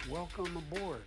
Welcome aboard.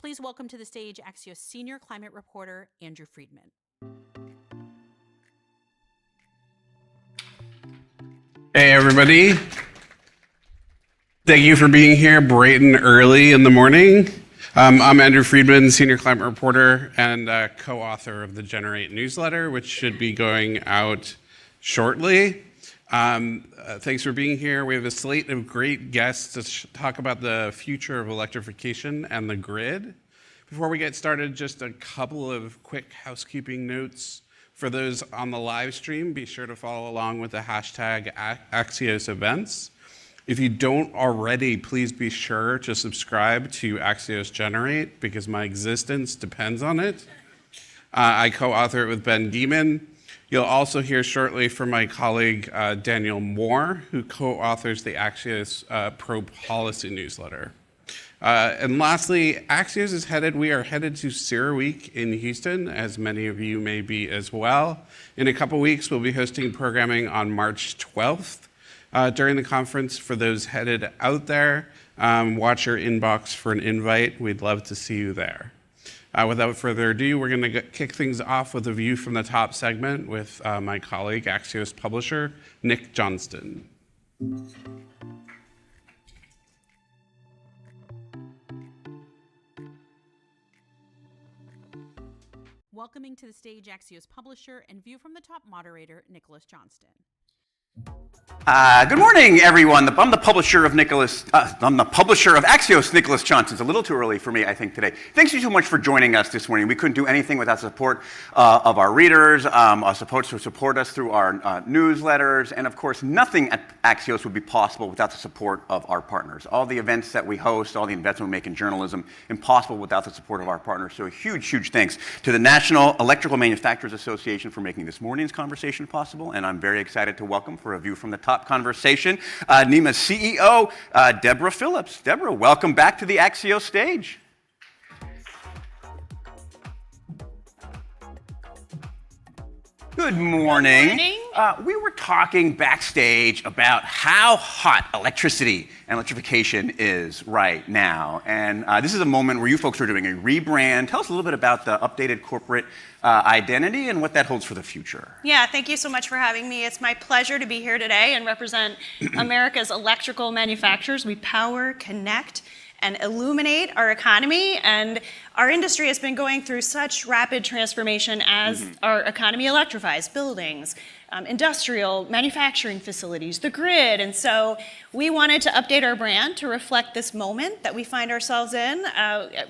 Please welcome to the stage Axios senior climate reporter, Andrew Friedman. Hey, everybody. Thank you for being here bright and early in the morning. I'm Andrew Friedman, senior climate reporter and co-author of the Generate newsletter, which should be going out shortly. Thanks for being here. We have a slate of great guests to talk about the future of electrification and the grid. Before we get started, just a couple of quick housekeeping notes. For those on the live stream, be sure to follow along with the hashtag Axios events. If you don't already, please be sure to subscribe to Axios Generate because my existence depends on it. I co-author it with Ben Geeman. You'll also hear shortly from my colleague Daniel Moore, who co-authors the Axios Pro Policy newsletter. And lastly, Axios is we are headed to CERAWeek in Houston, as many of you may be as well. In a couple weeks, we'll be hosting programming on March 12th. During the conference, for those headed out there, watch your inbox for an invite. We'd love to see you there. Without further ado, we're going to kick things off with a view from the top segment with my colleague, Axios publisher, Nick Johnston. Welcoming to the stage Axios publisher and view from the top moderator, Nicholas Johnston. Good morning, everyone. I'm the publisher of Axios, Nicholas Johnston. It's a little too early for me, I think, today. Thanks so much for joining us this morning. We couldn't do anything without the support of our readers, support us through our newsletters, and of course, nothing at Axios would be possible without the support of our partners. All the events that we host, all the investment we make in journalism, impossible without the support of our partners. So a huge, huge thanks to the National Electrical Manufacturers Association for making this morning's conversation possible, and I'm very excited to welcome for a view from the top conversation, NEMA CEO, Deborah Phillips. Deborah, welcome back to the Axios stage. Good morning. Good morning. We were talking backstage about how hot electricity and electrification is right now. And this is a moment where you folks are doing a rebrand. Tell us a little bit about the updated corporate identity and what that holds for the future. Yeah, thank you so much for having me. It's my pleasure to be here today and represent America's electrical manufacturers. We power, connect, and illuminate our economy. And our industry has been going through such rapid transformation as our economy electrifies buildings, industrial manufacturing facilities, the grid. And so we wanted to update our brand to reflect this moment that we find ourselves in,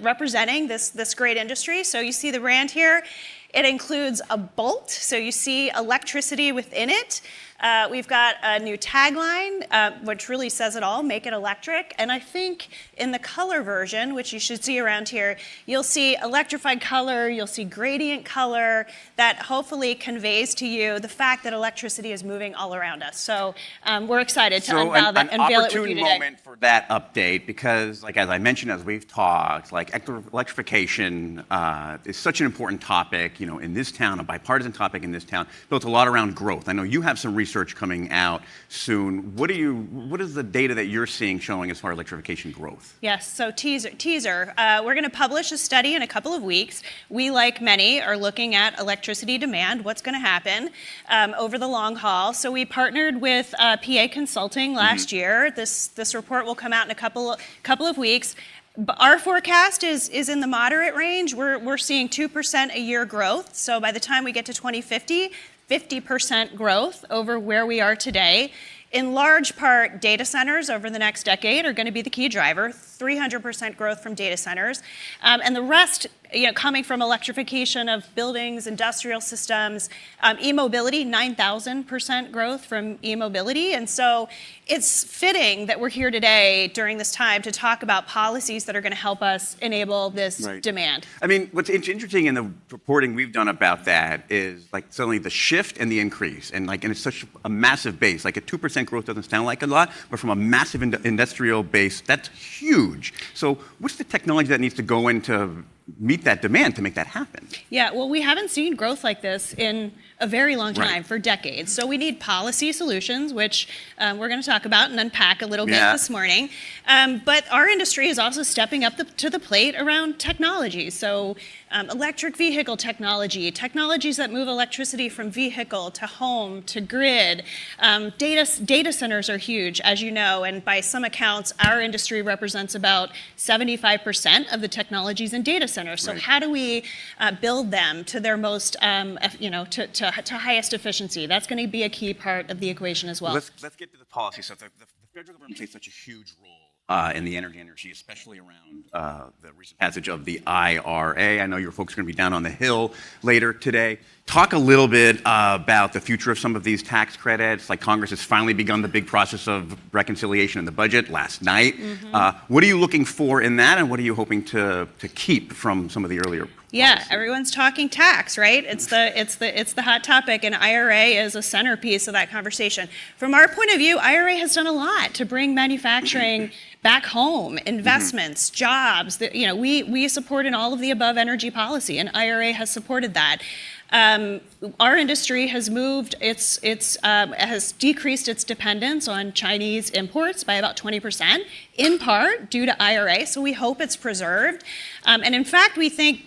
representing this great industry. So you see the brand here. It includes a bolt, so you see electricity within it. We've got a new tagline, which really says it all, make it electric. And I think in the color version, which you should see around here, you'll see electrified color, you'll see gradient color, that hopefully conveys to you the fact that electricity is moving all around us. So we're excited to unveil that and unveil it with you today. An opportune moment for that update because, like as I mentioned, as we've talked, like electrification is such an important topic, you know, in this town, a bipartisan topic in this town, built a lot around growth. I know you have some research coming out soon. What is the data that you're seeing showing as far as electrification growth? Yes, so teaser. We're going to publish a study in a couple of weeks. We, like many, are looking at electricity demand, what's going to happen over the long haul. So we partnered with PA Consulting last year. This report will come out in a couple of weeks. Our forecast is in the moderate range. We're seeing 2% a year growth. So by the time we get to 2050, 50% growth over where we are today. In large part, data centers over the next decade are going to be the key driver, 300% growth from data centers. And the rest, coming from electrification of buildings, industrial systems, e-mobility, 9,000% growth from e-mobility. And so it's fitting that we're here today during this time to talk about policies that are going to help us enable this demand. I mean, what's interesting in the reporting we've done about that is like suddenly the shift and the increase, and it's such a massive base. Like a 2% growth doesn't sound like a lot, but from a massive industrial base, that's huge. So what's the technology that needs to go into meet that demand to make that happen? Yeah, well, we haven't seen growth like this in a very long time, for decades. So we need policy solutions, which we're going to talk about and unpack a little bit this morning. But our industry is also stepping up to the plate around technology. So electric vehicle technology, technologies that move electricity from vehicle to home to grid. Data centers are huge, as you know, and by some accounts, our industry represents about 75% of the technologies in data centers. So how do we build them to their most, to highest efficiency? That's going to be a key part of the equation as well. Let's get to the policy stuff. The federal government plays such a huge role in the energy industry, especially around the recent passage of the IRA. I know your folks are going to be down on the Hill later today. Talk a little bit about the future of some of these tax credits. Like Congress has finally begun the big process of reconciliation in the budget last night. What are you looking for in that, and what are you hoping to keep from some of the earlier policies? Yeah, everyone's talking tax, right? It's the hot topic, and IRA is a centerpiece of that conversation. From our point of view, IRA has done a lot to bring manufacturing back home, investments, jobs. We support an all of the above energy policy, and IRA has supported that. Our industry has has decreased its dependence on Chinese imports by about 20%, in part due to IRA. So we hope it's preserved. And in fact, we think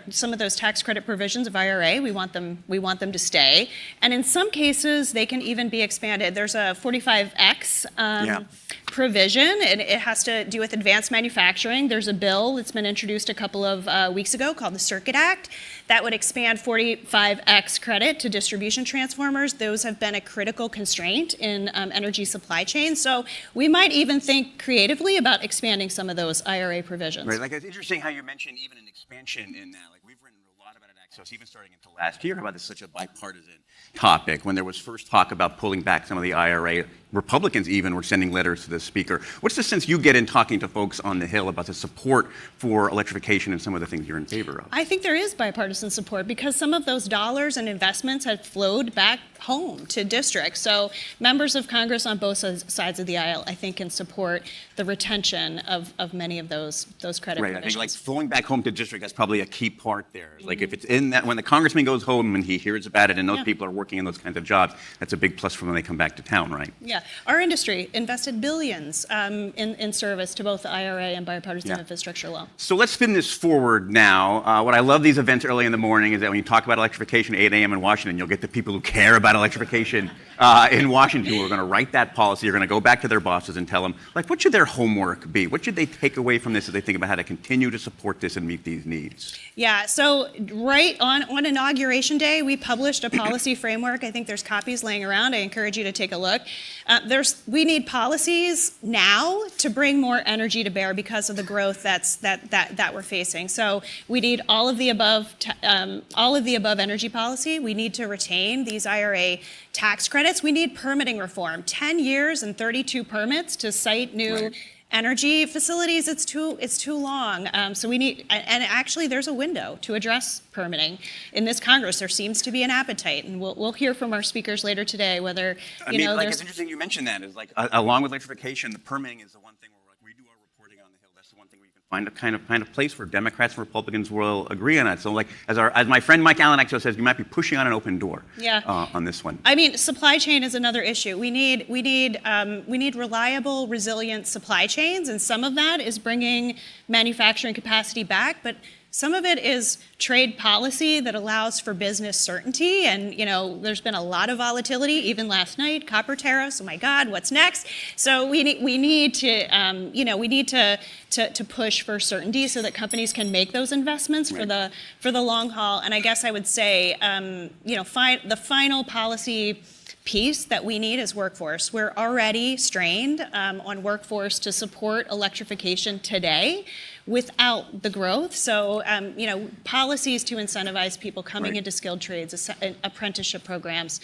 some of those tax credit provisions of IRA, we want them to stay. And in some cases, they can even be expanded. There's a 45X provision, and it has to do with advanced manufacturing. There's a bill that's been introduced a couple of weeks ago called the Circuit Act that would expand 45X credit to distribution transformers. Those have been a critical constraint in energy supply chains. So we might even think creatively about expanding some of those IRA provisions. Right, like it's interesting how you mentioned even an expansion in that. Like we've written a lot about it at Axios, even starting into last year, about this such a bipartisan topic. When there was first talk about pulling back some of the IRA, Republicans even were sending letters to the speaker. What's the sense you get in talking to folks on the Hill about the support for electrification and some of the things you're in favor of? I think there is bipartisan support because some of those dollars and investments have flowed back home to districts. So members of Congress on both sides of the aisle, I think, can support the retention of many of those credit provisions. I think like flowing back home to district, that's probably a key part there. Like if it's in that, when the congressman goes home and he hears about it and those people are working in those kinds of jobs, that's a big plus for when they come back to town, right? Yeah, our industry invested billions in service to both the IRA and bipartisan infrastructure law. So let's spin this forward now. What I love these events early in the morning is that when you talk about electrification at 8 a.m. in Washington, you'll get the people who care about electrification in Washington who are going to write that policy. You're going to go back to their bosses and tell them, like, what should their homework be? What should they take away from this as they think about how to continue to support this and meet these needs? Yeah, so right on Inauguration Day, we published a policy framework. I think there's copies laying around. I encourage you to take a look. We need policies now to bring more energy to bear because of the growth that we're facing. So we need all of the above energy policy. We need to retain these IRA tax credits. We need permitting reform. 10 years and 32 permits to site new energy facilities, it's too long. So we need, and actually there's a window to address permitting in this Congress. There seems to be an appetite, and we'll hear from our speakers later today whether, it's interesting you mentioned that. Is like, along with electrification, the permitting is the one thing where we do our reporting on the Hill. That's the one thing where you can find a kind of place where Democrats and Republicans will agree on it. So like, as my friend Mike Allen Axios says, you might be pushing on an open door on this one. I mean, supply chain is another issue. We need reliable, resilient supply chains, and some of that is bringing manufacturing capacity back, but some of it is trade policy that allows for business certainty, and there's been a lot of volatility. Even last night, copper tariffs. Oh my God, what's next? So we need to push for certainty so that companies can make those investments for the long haul. And I guess I would say, the final policy piece that we need is workforce. We're already strained on workforce to support electrification today. without the growth. So, policies to incentivize people coming into skilled trades, apprenticeship programs,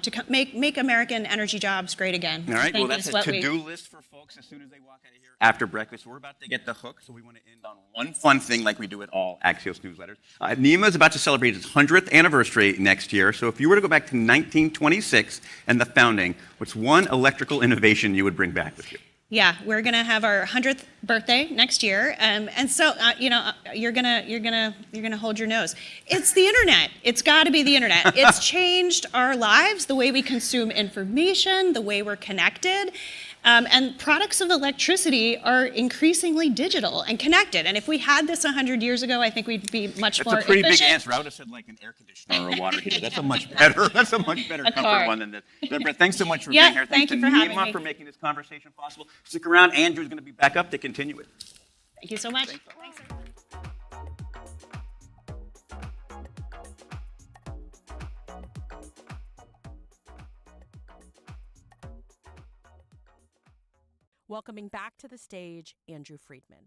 to make American energy jobs great again. All right, well, that's a to-do list for folks as soon as they walk out of here after breakfast. We're about to get the hook, so we want to end on one fun thing like we do at all Axios newsletters. NEMA is about to celebrate its 100th anniversary next year, so if you were to go back to 1926 and the founding, what's one electrical innovation you would bring back with you? Yeah, we're gonna have our 100th birthday next year, and so you're gonna hold your nose. It's the internet. It's got to be the internet. It's changed our lives, the way we consume information, the way we're connected. And products of electricity are increasingly digital and connected. And if we had this 100 years ago, I think we'd be much more efficient. That's a pretty big answer. I would have said like an air conditioner or a water heater. That's a much better comfort one than this. Brett, thanks so much for being here. Thank you for having me. for making this conversation possible. Stick around. Andrew's going to be back up to continue it. Thank you so much. Thanks. Welcoming back to the stage, Andrew Friedman.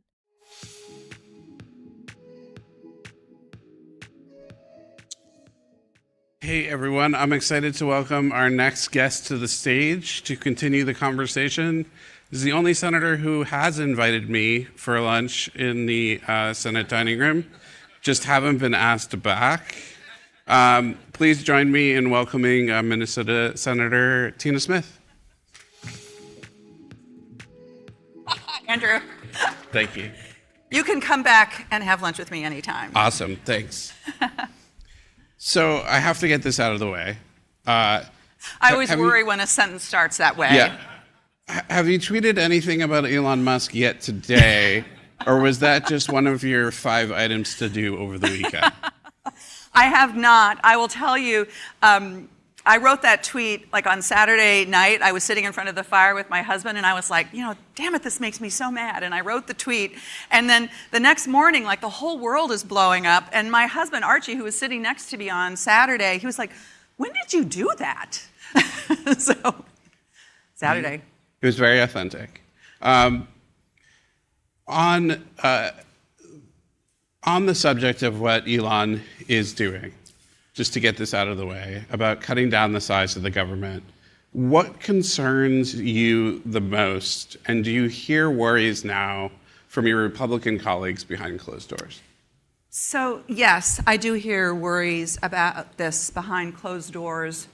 Hey everyone, I'm excited to welcome our next guest to the stage to continue the conversation. This is the only senator who has invited me for lunch in the Senate dining room. Just haven't been asked back. Please join me in welcoming Minnesota Senator Tina Smith. Andrew, Thank you. you can come back and have lunch with me anytime. Awesome, thanks. So I have to get this out of the way. I always worry when a sentence starts that way. Yeah. Have you tweeted anything about Elon Musk yet today, or was that just one of your 5 items to do over the weekend? I have not. I will tell you, I wrote that tweet like on Saturday night. I was sitting in front of the fire with my husband, and I was like, damn it, this makes me so mad. And I wrote the tweet. And then the next morning, like the whole world is blowing up. And my husband, Archie, who was sitting next to me on Saturday, he was like, when did you do that? So, Saturday. It was very authentic. On the subject of what Elon is doing, just to get this out of the way, about cutting down the size of the government, what concerns you the most? And do you hear worries now from your Republican colleagues behind closed doors? So, yes, I do hear worries about this behind closed doors.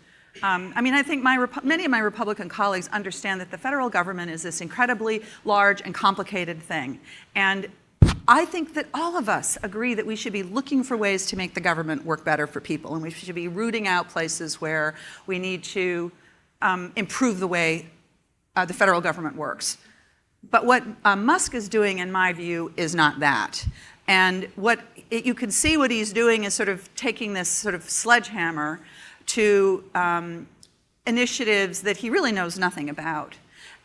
I think many of my Republican colleagues understand that the federal government is this incredibly large and complicated thing. And I think that all of us agree that we should be looking for ways to make the government work better for people, and we should be rooting out places where we need to improve the way the federal government works. But what Musk is doing, in my view, is not that. And you can see what he's doing is sort of taking this sort of sledgehammer to initiatives that he really knows nothing about.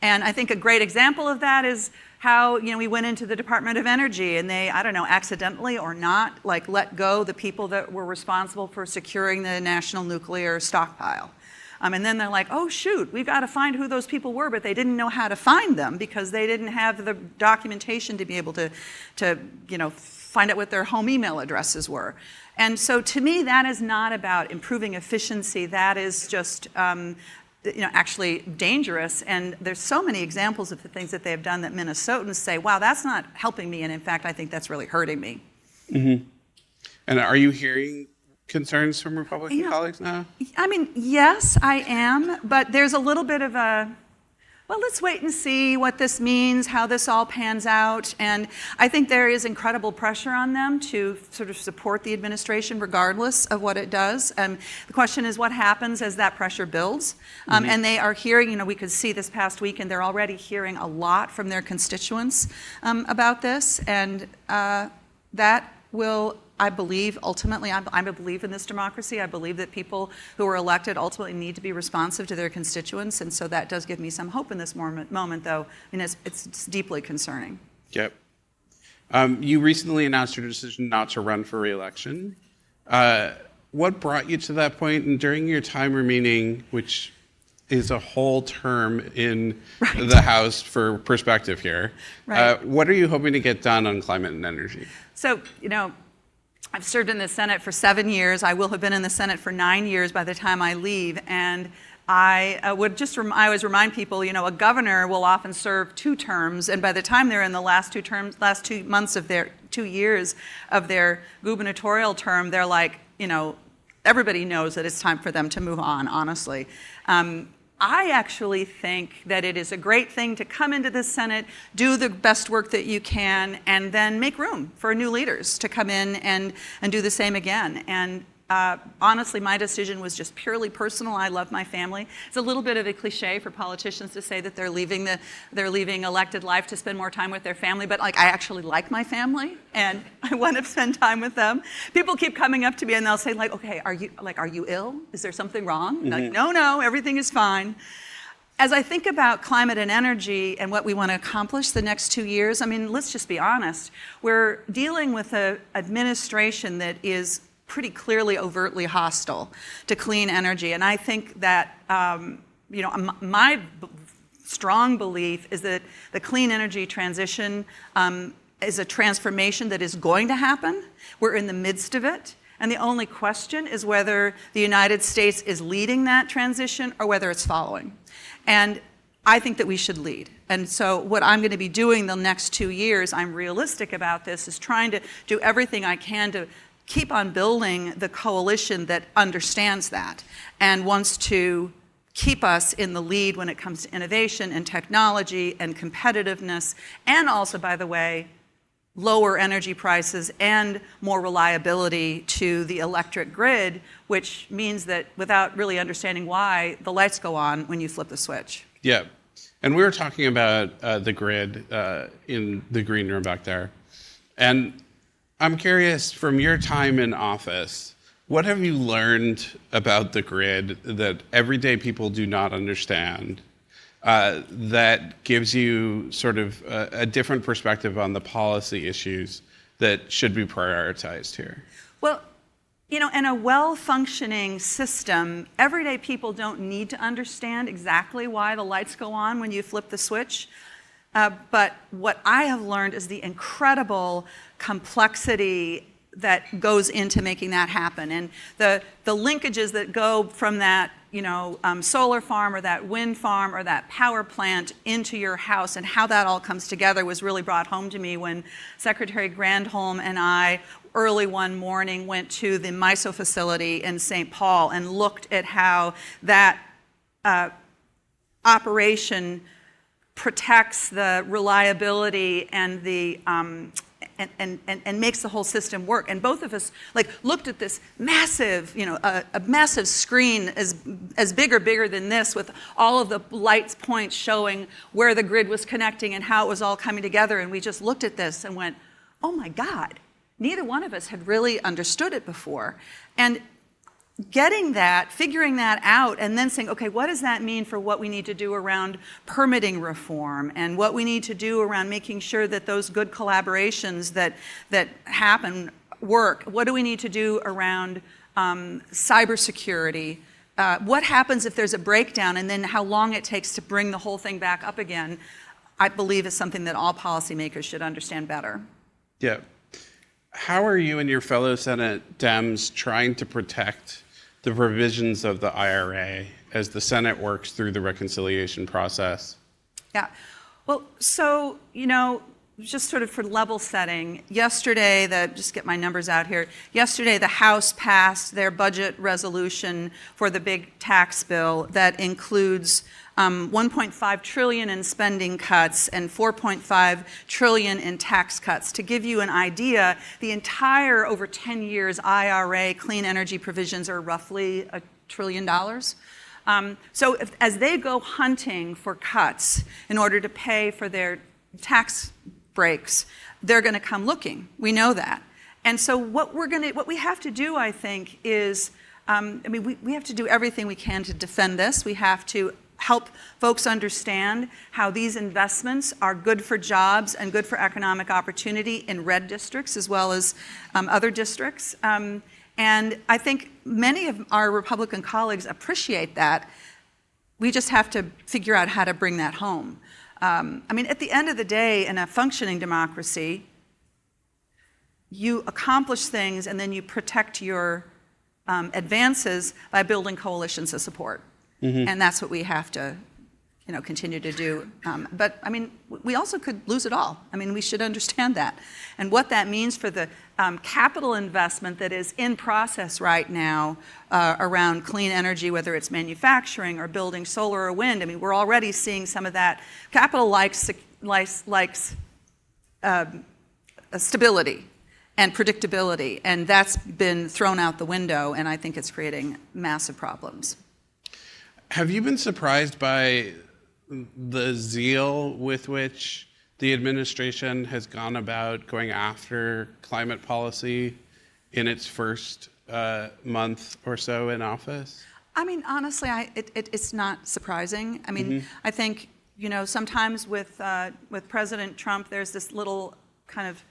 And I think a great example of that is how we went into the Department of Energy and they, accidentally or not, let go the people that were responsible for securing the national nuclear stockpile. And then they're like, oh shoot, we've got to find who those people were, but they didn't know how to find them because they didn't have the documentation to be able to find out what their home email addresses were. And so to me, that is not about improving efficiency. That is just actually dangerous. And there's so many examples of the things that they have done that Minnesotans say, wow, that's not helping me. And in fact, I think that's really hurting me. Mm-hmm. And are you hearing concerns from Republican colleagues now? Yes, I am. But there's a little bit of a, well, let's wait and see what this means, how this all pans out. And I think there is incredible pressure on them to sort of support the administration regardless of what it does. The question is what happens as that pressure builds. And they are hearing, we could see this past weekend, they're already hearing a lot from their constituents about this. And that will, I believe, ultimately, I believe in this democracy. I believe that people who are elected ultimately need to be responsive to their constituents. And so that does give me some hope in this moment, though. It's deeply concerning. Yep. You recently announced your decision not to run for re-election. What brought you to that point? And during your time remaining, which is a whole term in the House for perspective here. Right. What are you hoping to get done on climate and energy? So, I've served in the Senate for 7 years. I will have been in the Senate for 9 years by the time I leave. And I I always remind people, a governor will often serve 2 terms, and by the time they're in the last 2 months of their 2 years of their gubernatorial term, they're like, everybody knows that it's time for them to move on, honestly. I actually think that it is a great thing to come into the Senate, do the best work that you can, and then make room for new leaders to come in and do the same again. And honestly, my decision was just purely personal. I love my family. It's a little bit of a cliche for politicians to say that they're leaving elected life to spend more time with their family, but I actually like my family and I want to spend time with them. People keep coming up to me and they'll say okay, are you ill? Is there something wrong? Mm-hmm. No, everything is fine. As I think about climate and energy and what we want to accomplish the next 2 years, let's just be honest. We're dealing with an administration that is pretty clearly overtly hostile to clean energy. And I think that, my strong belief is that the clean energy transition is a transformation that is going to happen. We're in the midst of it. And the only question is whether the United States is leading that transition or whether it's following. And I think that we should lead. And so what I'm going to be doing the next 2 years, I'm realistic about this, is trying to do everything I can to keep on building the coalition that understands that and wants to keep us in the lead when it comes to innovation and technology and competitiveness, and also, by the way, lower energy prices and more reliability to the electric grid, which means that without really understanding why, the lights go on when you flip the switch. Yeah. And we were talking about the grid in the green room back there. And I'm curious, from your time in office, what have you learned about the grid that everyday people do not understand that gives you sort of a different perspective on the policy issues that should be prioritized here? Well, in a well-functioning system, everyday people don't need to understand exactly why the lights go on when you flip the switch. But what I have learned is the incredible complexity that goes into making that happen, and the linkages that go from that solar farm or that wind farm or that power plant into your house, and how that all comes together was really brought home to me when Secretary Granholm and I early one morning went to the MISO facility in St. Paul and looked at how that operation protects the reliability and the and makes the whole system work. And both of us looked at this massive, a massive screen as bigger than this, with all of the lights points showing where the grid was connecting and how it was all coming together. And we just looked at this and went, oh my God, neither one of us had really understood it before. And getting that, figuring that out, and then saying, okay, what does that mean for what we need to do around permitting reform and what we need to do around making sure that those good collaborations that happen work? What do we need to do around cybersecurity? What happens if there's a breakdown, and then how long it takes to bring the whole thing back up again, I believe is something that all policymakers should understand better. Yeah. How are you and your fellow Senate Dems trying to protect the provisions of the IRA as the Senate works through the reconciliation process? Yeah. Well, so, just sort of for level setting, yesterday, just get my numbers out here, yesterday the House passed their budget resolution for the big tax bill that includes $1.5 trillion in spending cuts and $4.5 trillion in tax cuts. To give you an idea, the entire over 10 years IRA clean energy provisions are roughly $1 trillion. So as they go hunting for cuts in order to pay for their tax breaks, they're going to come looking. We know that. And so what we have to do, I think, is, we have to do everything we can to defend this. We have to help folks understand how these investments are good for jobs and good for economic opportunity in red districts as well as other districts. And I think many of our Republican colleagues appreciate that. we just have to figure out how to bring that home. I mean, at the end of the day, in a functioning democracy, you accomplish things and then you protect your advances by building coalitions of support. And that's what we have to continue to do. But I mean, we also could lose it all. I mean, we should understand that. And what that means for the capital investment that is in process right now around clean energy, whether it's manufacturing or building solar or wind. I mean, we're already seeing some of that. Capital likes stability and predictability, and that's been thrown out the window, and I think it's creating massive problems. Have you been surprised by the zeal with which the administration has gone about going after climate policy in its first month or so in office? I mean, honestly, it's not surprising. I mean, I think, sometimes with President Trump, there's this little kind of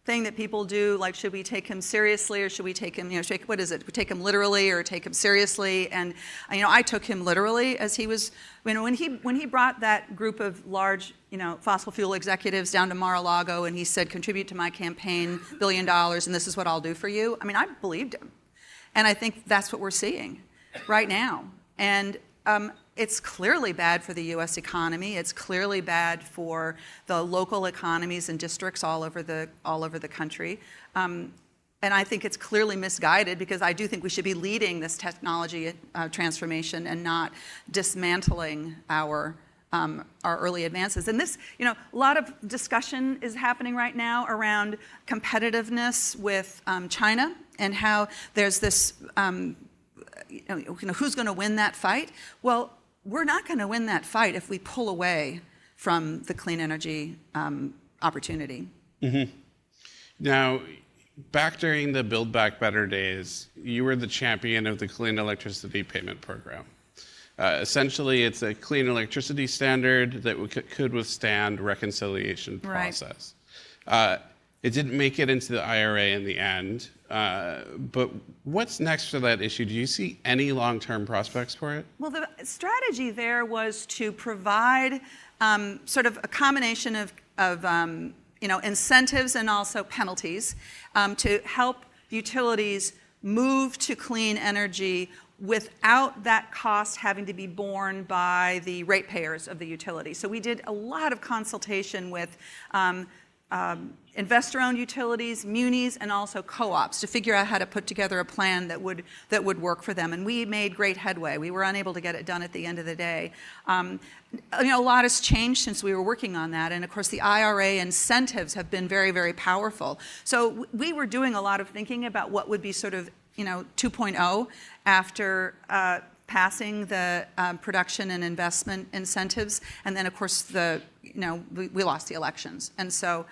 thing that people do, like, should we take him seriously or should we take him, what is it? We take him literally or take him seriously? And, I took him literally as he was, when he brought that group of large, fossil fuel executives down to Mar-a-Lago and he said, contribute to my campaign $1 billion and this is what I'll do for you. I mean, I believed him. And I think that's what we're seeing right now. And it's clearly bad for the U.S. economy. It's clearly bad for the local economies and districts all over the country. And I think it's clearly misguided because I do think we should be leading this technology transformation and not dismantling our early advances. And this, a lot of discussion is happening right now around competitiveness with China and how there's this, who's going to win that fight? Well, we're not going to win that fight if we pull away from the clean energy opportunity. Now, back during the Build Back Better days, you were the champion of the Clean Electricity Payment Program. Essentially, it's a clean electricity standard that could withstand reconciliation process. It didn't make it into the IRA in the end, but what's next for that issue? Do you see any long-term prospects for it? Well, the strategy there was to provide sort of a combination of incentives and also penalties to help utilities move to clean energy without that cost having to be borne by the ratepayers of the utility. So we did a lot of consultation with investor-owned utilities, munis, and also co-ops to figure out how to put together a plan that would work for them. And we made great headway. We were unable to get it done at the end of the day. A lot has changed since we were working on that. And of course, the IRA incentives have been very, very powerful. So we were doing a lot of thinking about what would be sort of 2.0 after passing the production and investment incentives. And then, of course, we lost the elections. And so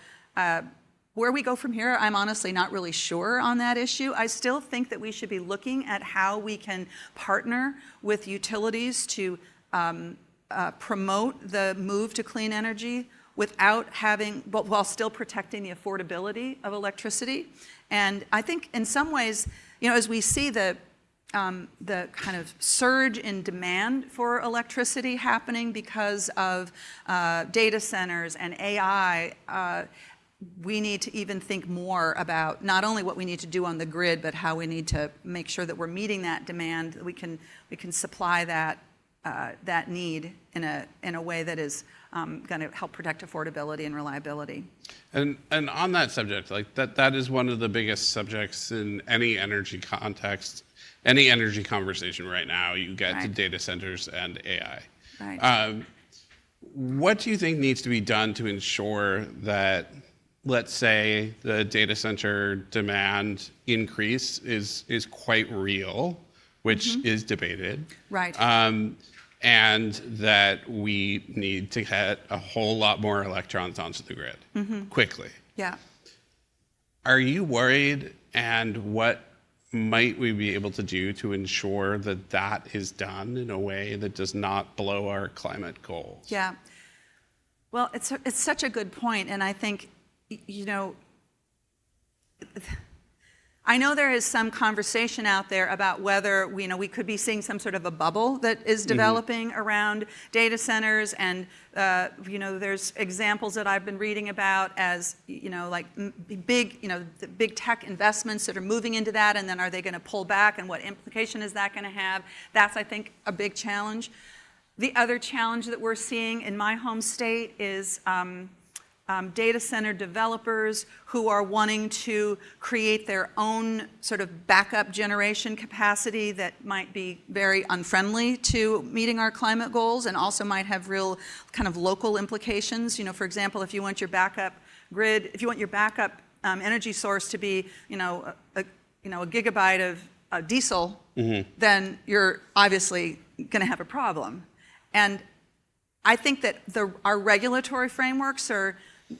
where we go from here, I'm honestly not really sure on that issue. I still think that we should be looking at how we can partner with utilities to promote the move to clean energy without having, but while still protecting the affordability of electricity. And I think in some ways, as we see the kind of surge in demand for electricity happening because of data centers and AI, we need to even think more about not only what we need to do on the grid, but how we need to make sure that we're meeting that demand, that we can supply that need in a way that is going to help protect affordability and reliability. And on that subject, like that is one of the biggest subjects in any energy context, any energy conversation right now. You get to data centers and AI. Right. What do you think needs to be done to ensure that, let's say, the data center demand increase is quite real, which is debated. Right. And that we need to get a whole lot more electrons onto the grid quickly. Yeah. Are you worried, and what might we be able to do to ensure that that is done in a way that does not blow our climate goals? Yeah. Well, it's such a good point, and I think, I know there is some conversation out there about whether we could be seeing some sort of a bubble that is developing around data centers, and there's examples that I've been reading about as like big the big tech investments that are moving into that, and then are they going to pull back, and what implication is that going to have? That's, I think, a big challenge. The other challenge that we're seeing in my home state is data center developers who are wanting to create their own sort of backup generation capacity that might be very unfriendly to meeting our climate goals, and also might have real kind of local implications. For example, if you want your backup grid, if you want your backup energy source to be, a gigabyte of diesel, then you're obviously going to have a problem. And I think that our regulatory frameworks are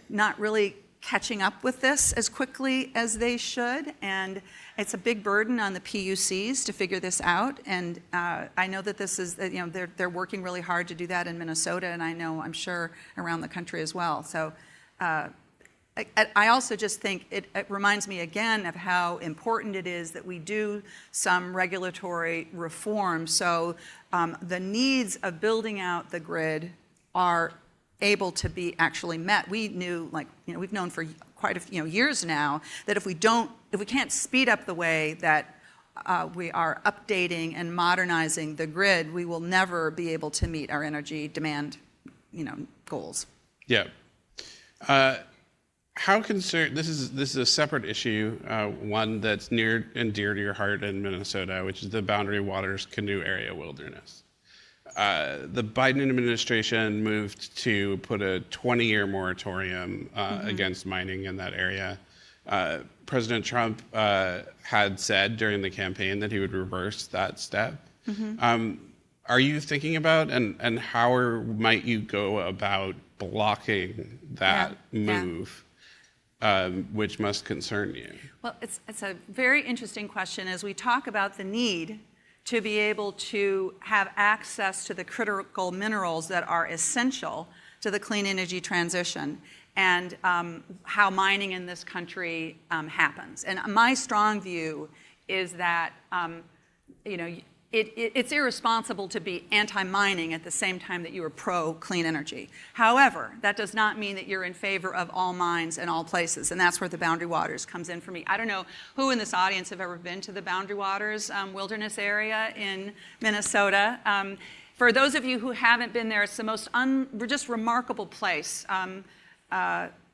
not really catching up with this as quickly as they should, and it's a big burden on the PUCs to figure this out. And I know that this is, they're working really hard to do that in Minnesota, and I'm sure around the country as well. So I also just think it reminds me again of how important it is that we do some regulatory reform, so the needs of building out the grid are able to be actually met. We knew, we've known for quite a few years now that if we can't speed up the way that we are updating and modernizing the grid, we will never be able to meet our energy demand, goals. Yeah. How concerned? This is a separate issue, one that's near and dear to your heart in Minnesota, which is the Boundary Waters Canoe Area Wilderness. The Biden administration moved to put a 20-year moratorium against mining in that area. President Trump had said during the campaign that he would reverse that step. Are you thinking about, and how might you go about blocking that move, which must concern you? Well, it's a very interesting question as we talk about the need to be able to have access to the critical minerals that are essential to the clean energy transition, and how mining in this country happens. And my strong view is that it's irresponsible to be anti-mining at the same time that you are pro-clean energy. However, that does not mean that you're in favor of all mines in all places, and that's where the Boundary Waters comes in for me. I don't know who in this audience have ever been to the Boundary Waters wilderness area in Minnesota. For those of you who haven't been there, it's the most just remarkable place.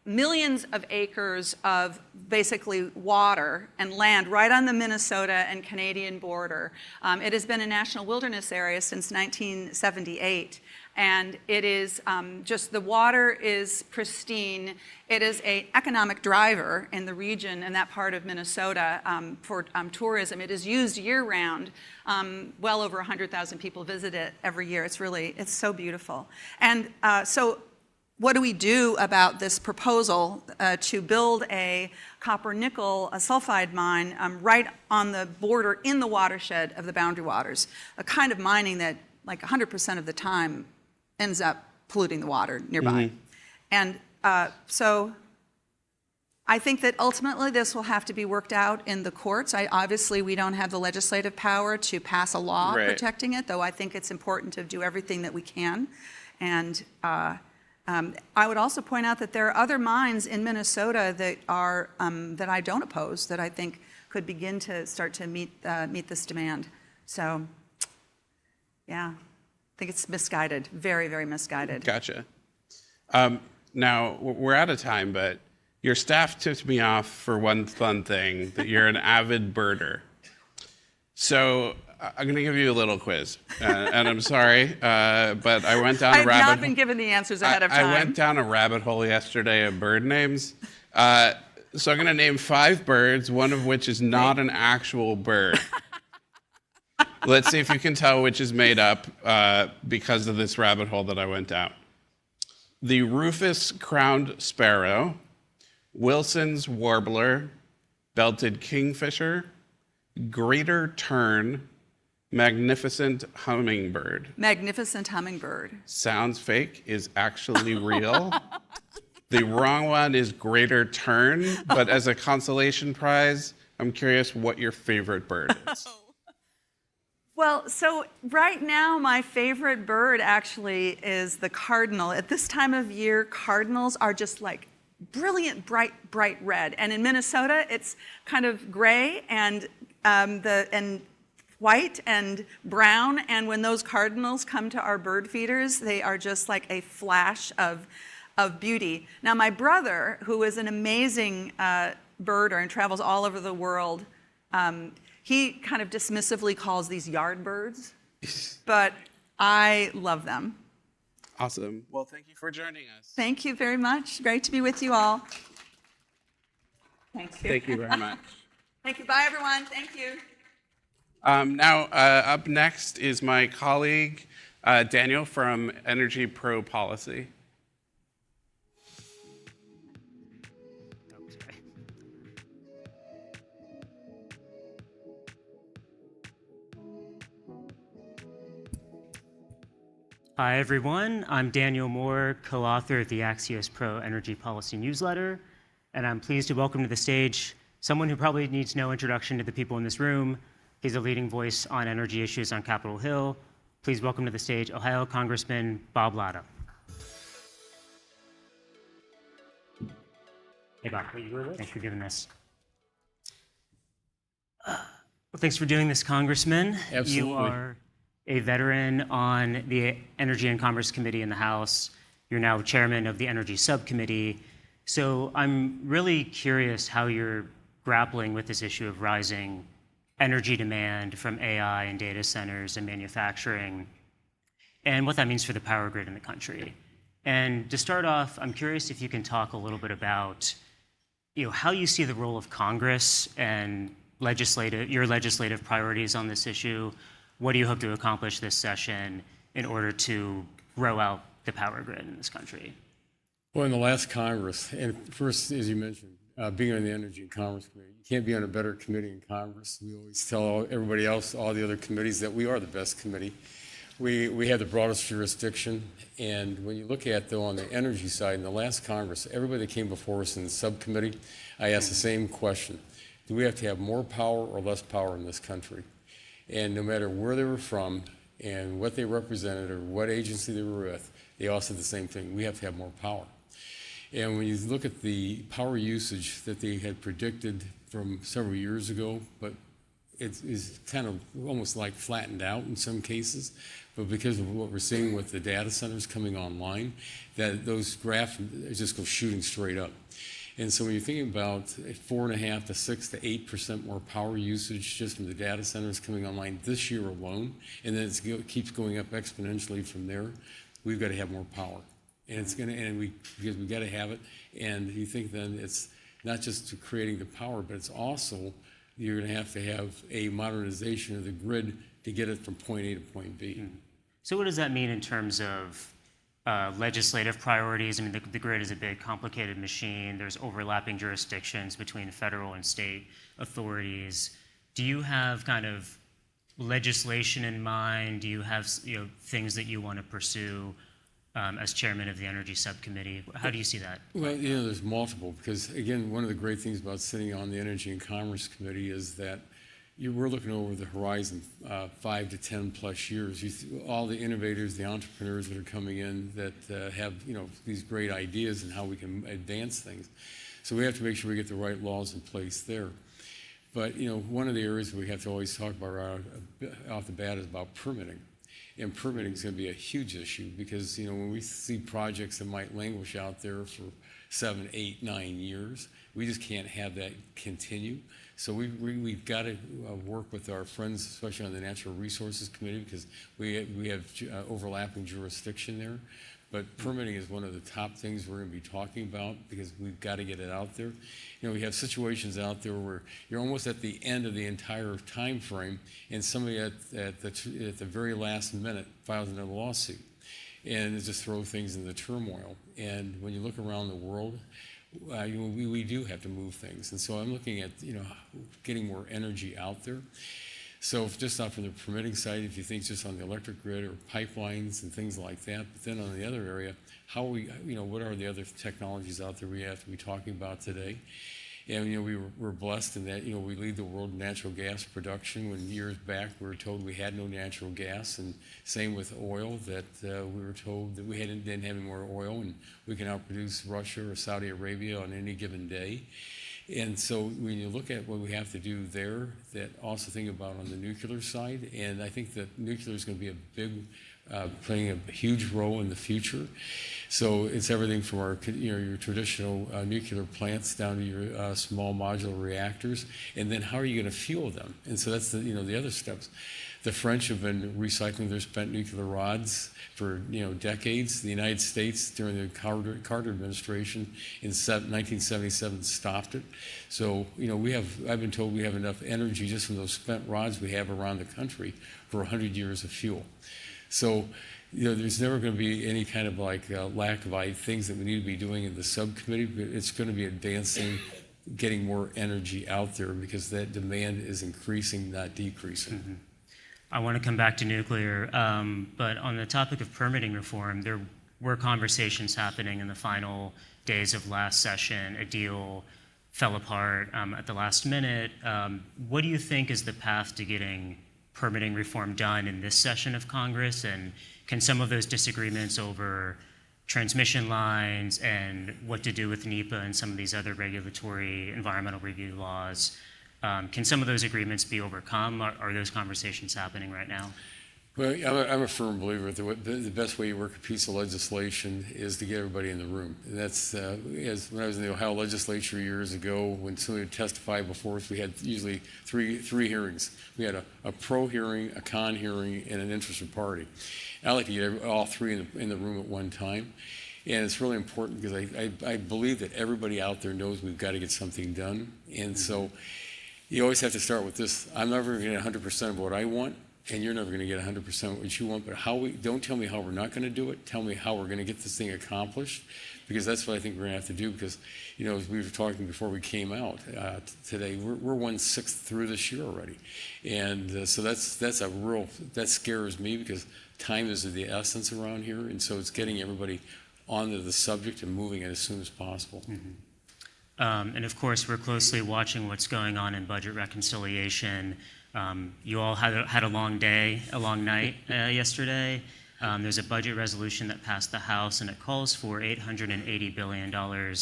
Millions of acres of basically water and land right on the Minnesota and Canadian border. It has been a national wilderness area since 1978, and it is just, the water is pristine. It is an economic driver in the region, in that part of Minnesota, for tourism. It is used year-round. Well over 100,000 people visit it every year. It's so beautiful. And so what do we do about this proposal to build a copper-nickel sulfide mine right on the border in the watershed of the Boundary Waters, a kind of mining that 100% of the time ends up polluting the water nearby. And so I think that ultimately this will have to be worked out in the courts. Obviously, we don't have the legislative power to pass a law protecting it, though I think it's important to do everything that we can. And I would also point out that there are other mines in Minnesota that are that I don't oppose, that I think could begin to start to meet this demand. So, yeah, I think it's misguided, very, very misguided. Gotcha. Now we're out of time, but your staff tipped me off for one fun thing, that you're an avid birder. So I'm going to give you a little quiz, and I'm sorry, but I went down a rabbit hole. I've not been given the answers ahead of time. I went down a rabbit hole yesterday of bird names. So I'm going to name 5 birds, one of which is not an actual bird. Let's see if you can tell which is made up because of this rabbit hole that I went down. The rufous-crowned sparrow, Wilson's warbler, belted kingfisher, greater tern, magnificent hummingbird. Magnificent hummingbird. Sounds fake, is actually real. The wrong one is greater tern, but as a consolation prize, I'm curious what your favorite bird is. Well, so right now, my favorite bird actually is the cardinal. At this time of year, cardinals are just like brilliant, bright red. And in Minnesota, it's kind of gray and white and brown. And when those cardinals come to our bird feeders, they are just like a flash of beauty. Now, my brother, who is an amazing birder and travels all over the world, he kind of dismissively calls these yard birds, but I love them. Awesome. Well, thank you for joining us. Thank you very much. Great to be with you all. Thank you. Thank you very much. Thank you. Bye, everyone. Thank you. Now, up next is my colleague, Daniel from Energy Pro Policy. Hi, everyone. I'm Daniel Moore, co-author of the Axios Pro Energy Policy newsletter, and I'm pleased to welcome to the stage someone who probably needs no introduction to the people in this room. He's a leading voice on energy issues on Capitol Hill. Please welcome to the stage Ohio Congressman Bob Latta. Hey, Bob. Thanks for giving this. Well, thanks for doing this, Congressman. Absolutely. You are a veteran on the Energy and Commerce Committee in the House. You're now chairman of the Energy Subcommittee. So I'm really curious how you're grappling with this issue of rising energy demand from AI and data centers and manufacturing, and what that means for the power grid in the country. And to start off, I'm curious if you can talk a little bit about how you see the role of Congress and your legislative priorities on this issue. What do you hope to accomplish this session in order to grow out the power grid in this country? Well, in the last Congress, and first, as you mentioned, being on the Energy and Commerce Committee, you can't be on a better committee in Congress. We always tell everybody else, all the other committees, that we are the best committee. We have the broadest jurisdiction, and when you look at, though, on the energy side, in the last Congress, everybody that came before us in the subcommittee, I asked the same question. Do we have to have more power or less power in this country? And no matter where they were from and what they represented or what agency they were with, they all said the same thing. We have to have more power. And when you look at the power usage that they had predicted from several years ago, but it is kind of almost like flattened out in some cases, but because of what we're seeing with the data centers coming online, that those graphs just go shooting straight up. And so when you're thinking about 4.5 to 6 to 8% more power usage just from the data centers coming online this year alone, and then it keeps going up exponentially from there, we've got to have more power. And it's going to, because we've got to have it. And you think then it's not just creating the power, but it's also you're going to have a modernization of the grid to get it from point A to point B. So what does that mean in terms of legislative priorities? I mean, the grid is a big, complicated machine. There's overlapping jurisdictions between federal and state authorities. Do you have kind of legislation in mind? Do you have things that you want to pursue as chairman of the Energy Subcommittee? How do you see that? Well, there's multiple, because again, one of the great things about sitting on the Energy and Commerce Committee is that we're looking over the horizon 5 to 10 plus years. All the innovators, the entrepreneurs that are coming in that have these great ideas and how we can advance things. So we have to make sure we get the right laws in place there. But one of the areas we have to always talk about right off the bat is about permitting. And permitting is going to be a huge issue because when we see projects that might languish out there for 7, 8, 9 years, we just can't have that continue. So we've got to work with our friends, especially on the Natural Resources Committee, because we have overlapping jurisdiction there. But permitting is one of the top things we're going to be talking about because we've got to get it out there. We have situations out there where you're almost at the end of the entire time frame, and somebody at the very last minute files another lawsuit, and it just throws things into turmoil. And when you look around the world, we do have to move things. And so I'm looking at getting more energy out there. So just off from the permitting side, if you think just on the electric grid or pipelines and things like that, but then on the other area, what are the other technologies out there we have to be talking about today? And, we're blessed in that, we lead the world in natural gas production. When years back we were told we had no natural gas, and same with oil, that we were told that we didn't have any more oil and we can outproduce Russia or Saudi Arabia on any given day. And so when you look at what we have to do there, that also think about on the nuclear side, and I think that nuclear is going to be playing a huge role in the future. So it's everything from your traditional nuclear plants down to your small modular reactors, and then how are you going to fuel them? And so that's the other steps. The French have been recycling their spent nuclear rods for decades. The United States during the Carter administration in 1977 stopped it. So I've been told we have enough energy just from those spent rods we have around the country for 100 years of fuel. So there's never going to be any kind of lack of things that we need to be doing in the subcommittee, but it's going to be advancing, getting more energy out there because that demand is increasing, not decreasing. Mm-hmm. I want to come back to nuclear, but on the topic of permitting reform, there were conversations happening in the final days of last session. A deal fell apart at the last minute. What do you think is the path to getting permitting reform done in this session of Congress? And can some of those disagreements over transmission lines and what to do with NEPA and some of these other regulatory environmental review laws, can some of those agreements be overcome? Are those conversations happening right now? Well, I'm a firm believer that the best way you work a piece of legislation is to get everybody in the room. And that's, as when I was in the Ohio legislature years ago, when somebody would testify before us, we had usually three hearings. We had a pro hearing, a con hearing, and an interested party. And I like to get all three in the room at one time. And it's really important because I believe that everybody out there knows we've got to get something done. And so you always have to start with this. I'm never going to get 100% of what I want, and you're never going to get 100% what you want, but don't tell me how we're not going to do it. Tell me how we're going to get this thing accomplished, because that's what I think we're going to have to do, because, as we were talking before we came out today, we're 1/6 through this year already. And so that scares me, because time is of the essence around here, and so it's getting everybody onto the subject and moving it as soon as possible. Mm-hmm. And of course, we're closely watching what's going on in budget reconciliation. You all had a long day, a long night yesterday. There's a budget resolution that passed the House, and it calls for $880 billion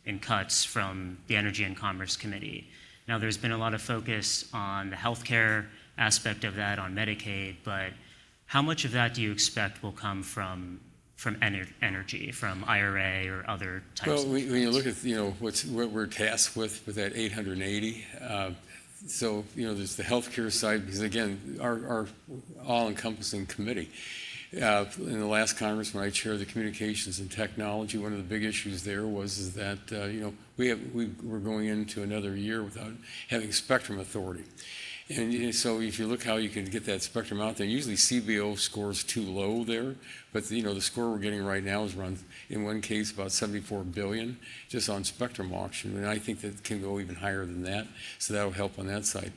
in cuts from the Energy and Commerce Committee. Now, there's been a lot of focus on the healthcare aspect of that, on Medicaid, but how much of that do you expect will come from energy, from IRA or other types? Well, when you look at what we're tasked with that 880, so there's the healthcare side, because again, our all-encompassing committee. In the last Congress, when I chaired the Communications and Technology, one of the big issues there was that we're going into another year without having spectrum authority. And so if you look how you can get that spectrum out there, usually CBO scores too low there, but the score we're getting right now is around, in one case, about $74 billion just on spectrum auction, and I think that can go even higher than that, so that'll help on that side.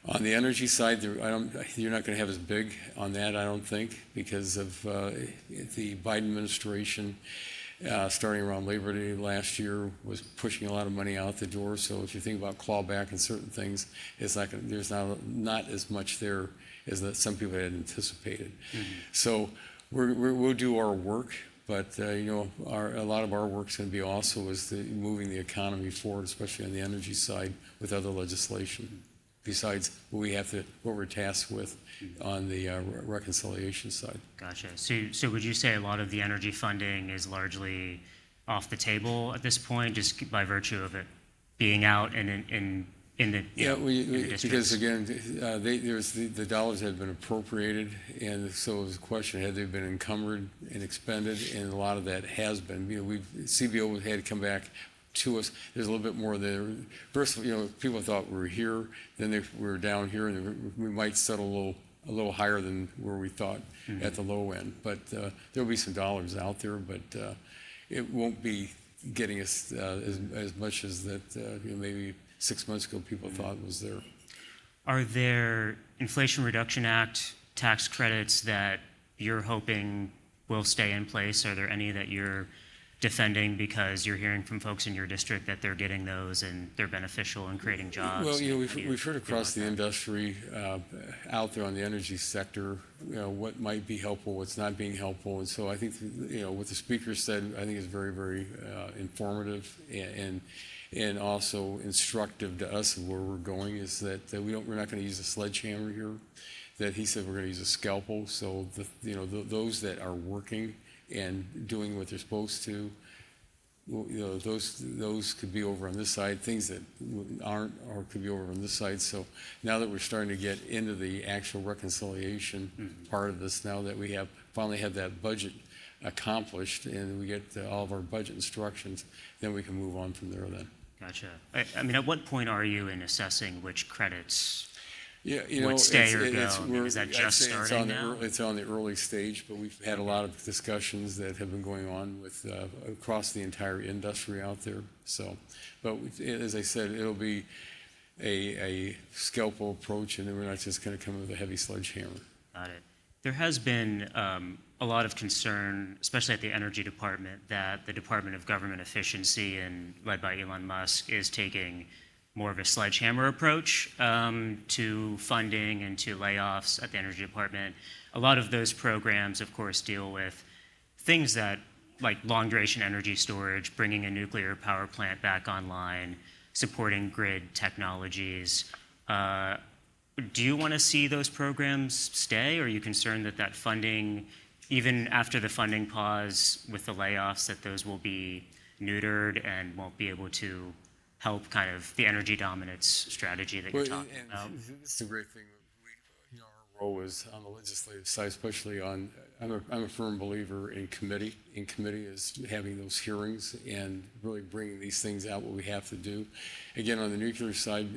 On the energy side, you're not going to have as big on that, I don't think, because of the Biden administration. Starting around Labor Day last year, was pushing a lot of money out the door. So if you think about clawback and certain things, there's not as much there as that some people had anticipated. Mm-hmm. So we'll do our work, but a lot of our work is going to be also moving the economy forward, especially on the energy side, with other legislation. Besides what we're tasked with on the reconciliation side. Gotcha. So would you say a lot of the energy funding is largely off the table at this point, just by virtue of it being out and in the districts? Because again, the dollars have been appropriated, and so it was a question: had they been encumbered and expended? And a lot of that has been. CBO had to come back to us. There's a little bit more there. First, people thought we were here, then we were down here, and we might settle a little higher than where we thought at the low end. But there'll be some dollars out there, but it won't be getting us as much as that maybe 6 months ago people thought was there. Are there Inflation Reduction Act tax credits that you're hoping will stay in place? Are there any that you're defending because you're hearing from folks in your district that they're getting those and they're beneficial in creating jobs? Well, How we've, do you we've heard feel across the about that? industry out there on the energy sector, what might be helpful, what's not being helpful. And so I think, what the speaker said, I think is very, very informative and also instructive to us of where we're going, is that we're not going to use a sledgehammer here. That he said we're going to use a scalpel. So those that are working and doing what they're supposed to, those could be over on this side. Things that aren't or could be over on this side. So now that we're starting to get into the actual reconciliation part of this, now that we finally have that budget accomplished and we get all of our budget instructions, then we can move on from there then. Gotcha. I mean, at what point are you in assessing which credits Yeah, would stay or go? I mean, is that I'd just say starting now? It's on the early stage, but we've had a lot of discussions that have been going on with across the entire industry out there. So, but as I said, it'll be a scalpel approach, and then we're not just going to come with a heavy sledgehammer. Got it. There has been a lot of concern, especially at the Energy Department, that the Department of Government Efficiency, and led by Elon Musk, is taking more of a sledgehammer approach to funding and to layoffs at the Energy Department. A lot of those programs, of course, deal with things that, like long-duration energy storage, bringing a nuclear power plant back online, supporting grid technologies. Do you want to see those programs stay, or are you concerned that funding, even after the funding pause with the layoffs, that those will be neutered and won't be able to help kind of the energy dominance strategy that you're talking about? This is a great thing. Our role is on the legislative side, especially on. I'm a firm believer in committee. In committee is having those hearings and really bringing these things out, what we have to do. Again, on the nuclear side,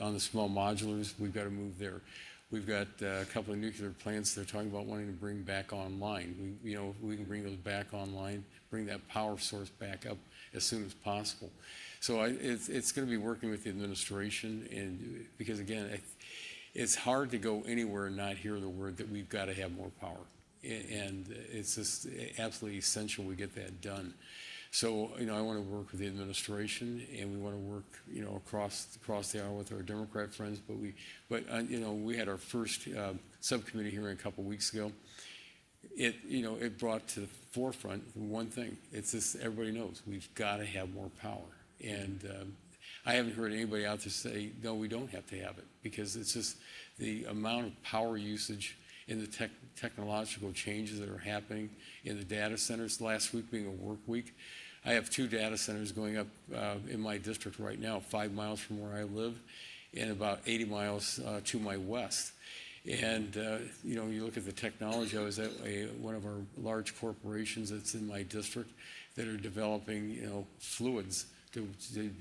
on the small modulars, we've got to move there. We've got a couple of nuclear plants they're talking about wanting to bring back online. We can bring those back online, bring that power source back up as soon as possible. So it's going to be working with the administration, and because again, it's hard to go anywhere and not hear the word that we've got to have more power, and it's just absolutely essential we get that done. So I want to work with the administration, and we want to work across the aisle with our Democrat friends. But we had our first subcommittee hearing a couple weeks ago. It brought to the forefront one thing. It's just everybody knows we've got to have more power. And I haven't heard anybody out there say, no, we don't have to have it, because it's just the amount of power usage in the technological changes that are happening in the data centers. Last week being a work week, I have 2 data centers going up in my district right now, 5 miles from where I live and about 80 miles to my west. And, you look at the technology. I was at one of our large corporations that's in my district that are developing, fluids to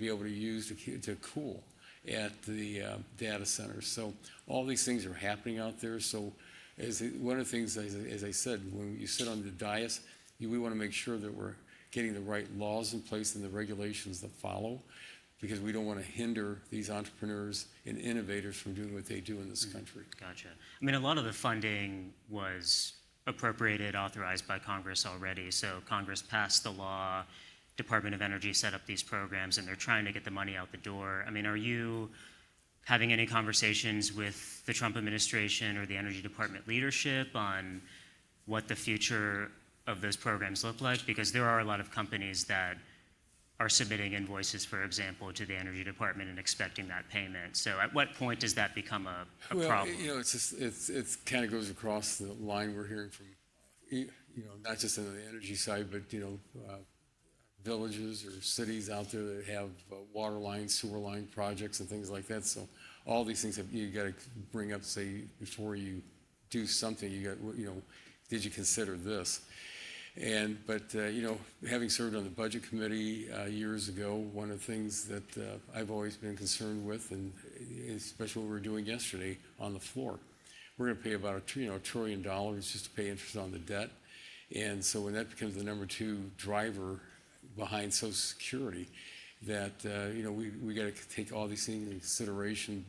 be able to use to cool at the data centers. So all these things are happening out there. So one of the things, as I said, when you sit on the dais, we want to make sure that we're getting the right laws in place and the regulations that follow, because we don't want to hinder these entrepreneurs and innovators from doing what they do in this country. Gotcha. I mean, a lot of the funding was appropriated, authorized by Congress already. So Congress passed the law, Department of Energy set up these programs, and they're trying to get the money out the door. I mean, are you having any conversations with the Trump administration or the Energy Department leadership on what the future of those programs look like? Because there are a lot of companies that are submitting invoices, for example, to the Energy Department and expecting that payment. So at what point does that become a problem? It's kind of goes across the line. We're hearing from, not just on the energy side, but, villages or cities out there that have water line, sewer line projects and things like that. So all these things you got to bring up, say, before you do something, did you consider this? But having served on the budget committee years ago, one of the things that I've always been concerned with, and especially what we were doing yesterday on the floor, we're going to pay about $1 trillion just to pay interest on the debt. And so when that becomes the number 2 driver behind Social Security, that we got to take all these things into consideration.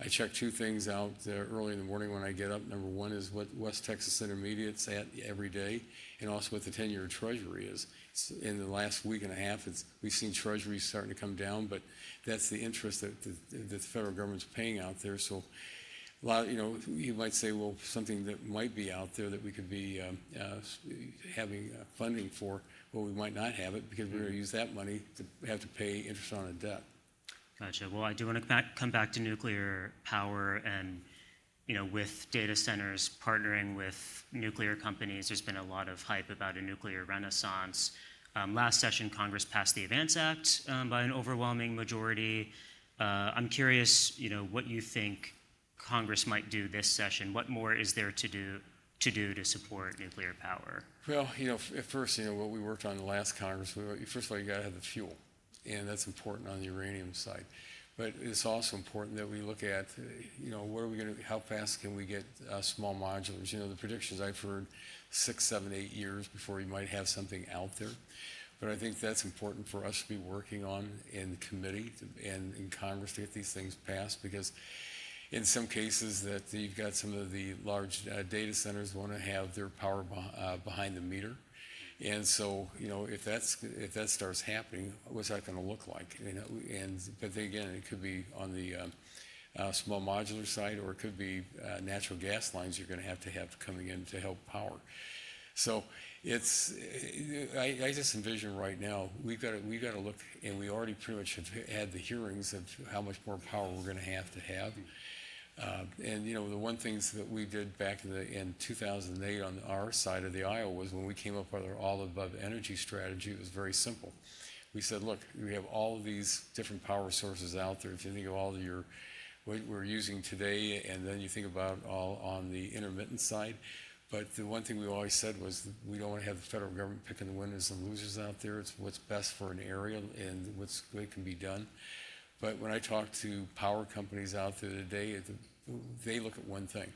I check 2 things out early in the morning when I get up. Number 1 is what West Texas Intermediate's at every day, and also what the 10-year Treasury is. in the last week and a half, we've seen treasuries starting to come down, but that's the interest that the federal government's paying out there. So a lot, you might say, well, something that might be out there that we could be having funding for, well, we might not have it because we're going to use that money to have to pay interest on a debt. Gotcha. Well, I do want to come back to nuclear power and, with data centers partnering with nuclear companies, there's been a lot of hype about a nuclear renaissance. Last session, Congress passed the ADVANCE Act by an overwhelming majority. I'm curious, what you think Congress might do this session. What more is there to do to support nuclear power? Well, at first, what we worked on the last Congress, first of all, you got to have the fuel, and that's important on the uranium side. But it's also important that we look at, what are we going to, how fast can we get small modulars? The predictions I've heard 6, 7, 8 years before you might have something out there. But I think that's important for us to be working on in committee and in Congress to get these things passed, because in some cases that you've got some of the large data centers want to have their power behind the meter. And so, if that starts happening, what's that going to look like? But then again, it could be on the small modular side, or it could be natural gas lines you're going to have coming in to help power. So I just envision right now we've got to look, and we already pretty much have had the hearings of how much more power we're going to have. And the one things that we did back in 2008 on our side of the aisle was when we came up with our all-above energy strategy. It was very simple. We said, look, we have all of these different power sources out there. If you think of all of what we're using today, and then you think about all on the intermittent side. But the one thing we always said was we don't want to have the federal government picking the winners and losers out there. It's what's best for an area and what can be done. But when I talk to power companies out there today, they look at one thing: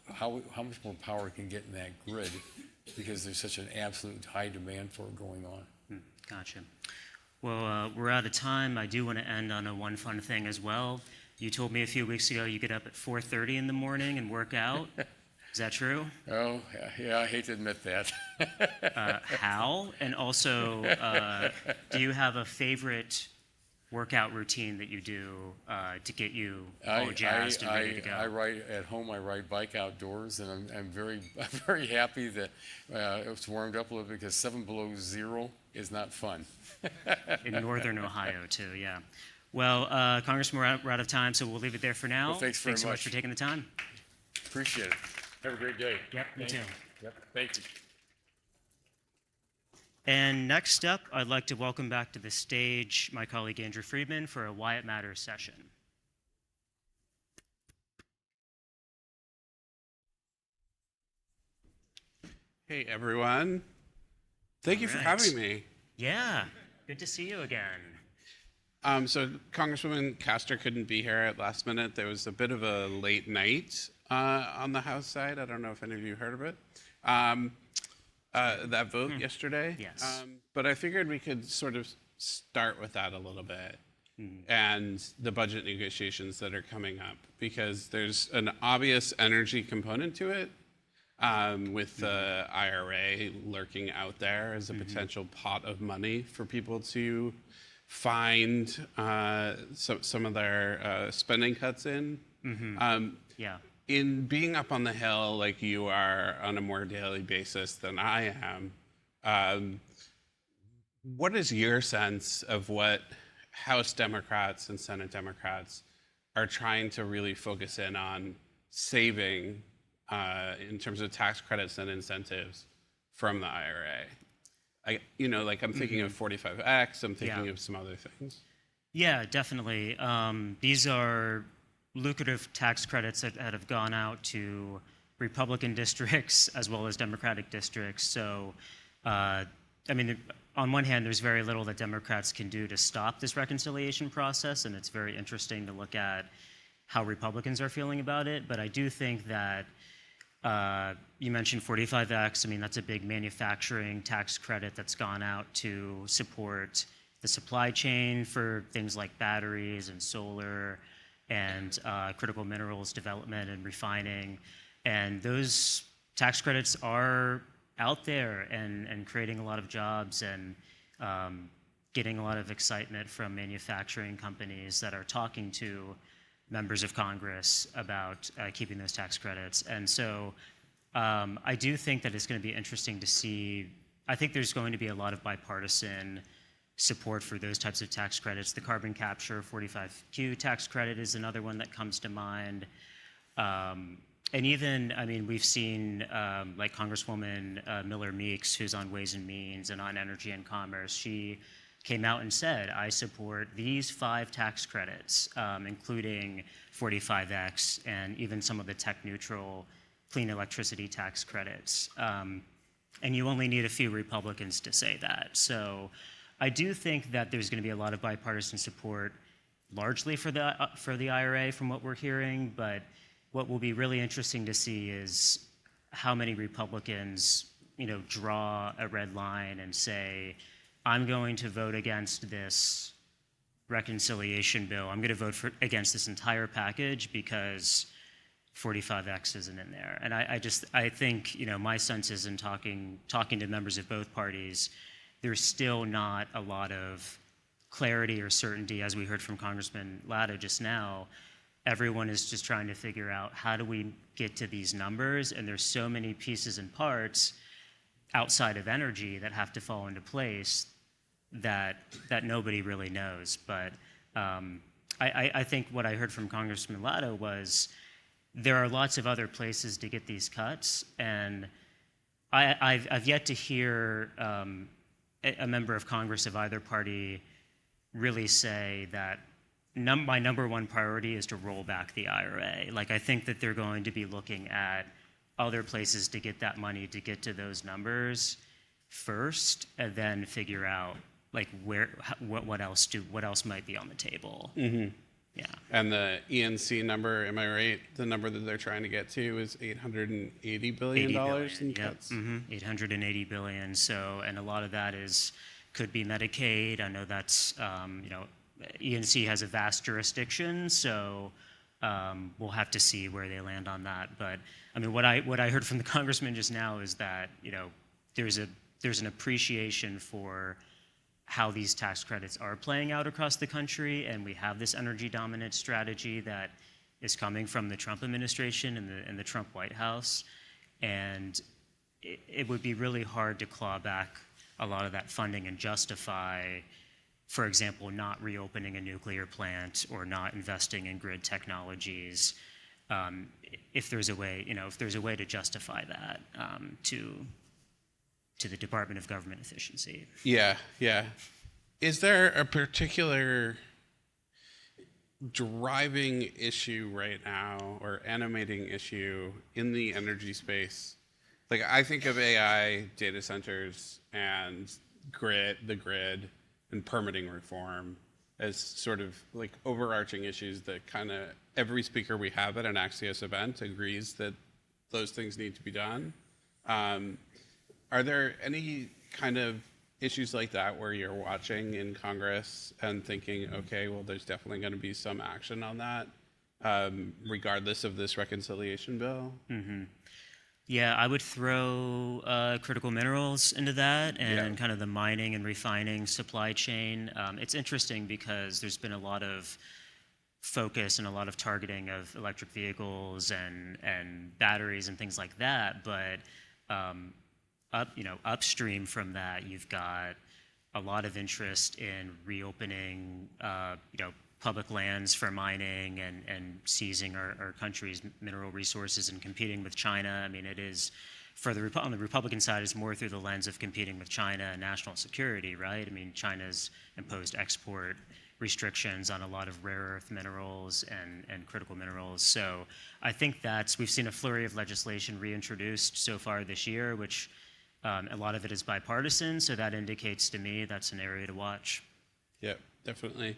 how much more power can get in that grid, because there's such an absolute high demand for it going on. Gotcha. Well, we're out of time. I do want to end on one fun thing as well. You told me a few weeks ago you get up at 4:30 in the morning and work out. Is that true? Oh, yeah, I hate to admit that. How? And also, do you have a favorite workout routine that you do to get you all jazzed and ready to go? I ride at home. I ride bike outdoors, and I'm very happy that it's warmed up a little bit, because 7 below zero is not fun. In northern Ohio too, yeah. Well, Congressman, we're out of time, so we'll leave it there for now. Well, thanks very so much much for taking the time. Appreciate it. Have a great day. Yep, you too. Yep, thank you. And next up, I'd like to welcome back to the stage my colleague Andrew Friedman for a Why It Matters session. Hey, everyone. Thank you for All right. having me. Yeah, good to see you again. So Congresswoman Castor couldn't be here at last minute. There was a bit of a late night on the House side. I don't know if any of you heard of it. That vote yesterday. Yes. But I figured we could sort of start with that a little bit, and the budget negotiations that are coming up, because there's an obvious energy component to it, with the IRA lurking out there as a potential pot of money for people to find some of their spending cuts in. Yeah. In being up on the Hill like you are on a more daily basis than I am, what is your sense of what House Democrats and Senate Democrats are trying to really focus in on saving in terms of tax credits and incentives from the IRA? I'm thinking of 45X, I'm thinking of some other things. Yeah, definitely. These are lucrative tax credits that have gone out to Republican districts as well as Democratic districts. So, on one hand, there's very little that Democrats can do to stop this reconciliation process, and it's very interesting to look at how Republicans are feeling about it. But I do think that you mentioned 45X. That's a big manufacturing tax credit that's gone out to support the supply chain for things like batteries and solar and critical minerals development and refining. And those tax credits are out there and creating a lot of jobs and getting a lot of excitement from manufacturing companies that are talking to members of Congress about keeping those tax credits. And so I do think that it's going to be interesting to see. I think there's going to be a lot of bipartisan support for those types of tax credits. The carbon capture 45Q tax credit is another one that comes to mind. And even, I mean, we've seen like Congresswoman Miller Meeks, who's on Ways and Means and on Energy and Commerce, she came out and said, I support these 5 tax credits, including 45X and even some of the tech-neutral clean electricity tax credits. And you only need a few Republicans to say that. So I do think that there's going to be a lot of bipartisan support, largely for the IRA from what we're hearing, but what will be really interesting to see is how many Republicans, draw a red line and say, I'm going to vote against this reconciliation bill. I'm going to vote against this entire package because 45X isn't in there. And I think, my sense is in talking to members of both parties, there's still not a lot of clarity or certainty, as we heard from Congressman Latta just now. Everyone is just trying to figure out, how do we get to these numbers? And there's so many pieces and parts outside of energy that have to fall into place that nobody really knows. But I think what I heard from Congressman Latta was there are lots of other places to get these cuts, and I've yet to hear a member of Congress of either party really say that my number one priority is to roll back the IRA. Like, I think that they're going to be looking at other places to get that money to get to those numbers first, and then figure out like what else might be on the table. Mm-hmm. Yeah. And the ENC number, am I right? The number that they're trying to get to is $880 billion in cuts. Mm-hmm. $880 billion. So, and a lot of that could be Medicaid. I know that's ENC has a vast jurisdiction, so we'll have to see where they land on that. But I mean, what I heard from the congressman just now is that there's an appreciation for how these tax credits are playing out across the country, and we have this energy dominant strategy that is coming from the Trump administration and the Trump White House, and it would be really hard to claw back a lot of that funding and justify, for example, not reopening a nuclear plant or not investing in grid technologies, if there's a way to justify that to the Department of Government Efficiency. Yeah. Is there a particular driving issue right now or animating issue in the energy space? Like, I think of AI, data centers, and the grid, and permitting reform as sort of like overarching issues that kind of every speaker we have at an Axios event agrees that those things need to be done. Are there any kind of issues like that where you're watching in Congress and thinking, okay, well, there's definitely going to be some action on that, regardless of this reconciliation bill? Mm-hmm. Yeah, I would throw critical minerals into that and kind of the mining and refining supply chain. It's interesting because there's been a lot of focus and a lot of targeting of electric vehicles and batteries and things like that, but upstream from that, you've got a lot of interest in reopening, public lands for mining and seizing our country's mineral resources and competing with China. I mean, it is, on the Republican side, it's more through the lens of competing with China and national security, right? I mean, China's imposed export restrictions on a lot of rare earth minerals and critical minerals. So I think we've seen a flurry of legislation reintroduced so far this year, which a lot of it is bipartisan, so that indicates to me that's an area to watch. Yeah, definitely.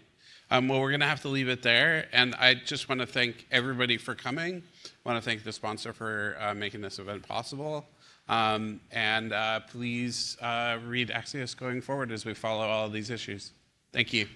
Well, we're going to have to leave it there, and I just want to thank everybody for coming. I want to thank the sponsor for making this event possible, and please read Axios going forward as we follow all of these issues. Thank you.